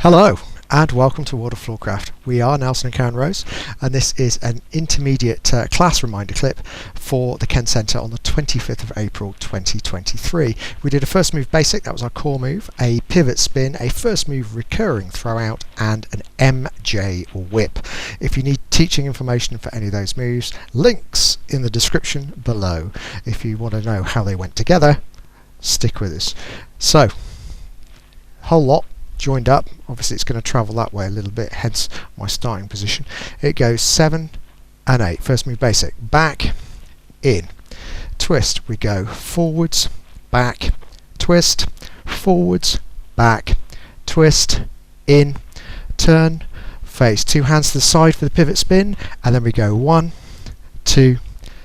Hello and welcome to World of Floorcraft. We are Nelson and Karen Rose, and this is an intermediate class reminder clip for the Kenn Centre on the 25th of April 2023. We did a first move basic, that was our core move, a pivot spin, a first move recurring throw out, and an MJ whip. If you need teaching information for any of those moves, links in the description below. If you want to know how they went together, stick with us. So, whole lot joined up. Obviously it's going to travel that way a little bit, hence my starting position. It goes 7 and 8. First move basic, back, in, twist. We go forwards, back, twist, forwards, back, twist, in, turn, face. Two hands to the side for the pivot spin, and then we go 1, 2,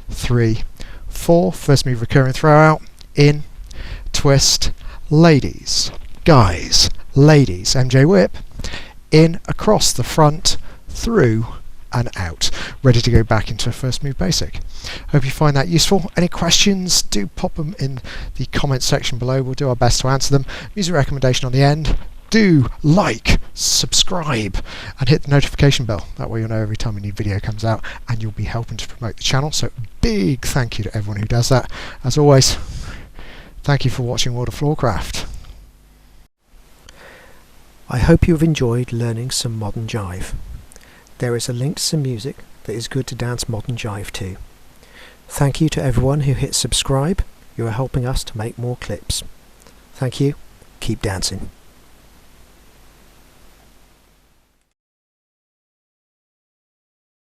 3, 4. First move recurring throw out, in, twist, ladies, guys, ladies, MJ whip, in, across the front, through and out. Ready to go back into a first move basic. Hope you find that useful. Any questions, do pop them in the comment section below. We'll do our best to answer them. Music recommendation on the end. Do like, subscribe and hit the notification bell. That way you'll know every time a new video comes out and you'll be helping to promote the channel. So big thank you to everyone who does that. As always, thank you for watching World of Floorcraft. I hope you have enjoyed learning some modern jive. There is a link to some music that is good to dance modern jive to. Thank you to everyone who hit subscribe. You are helping us to make more clips. Thank you. Keep dancing.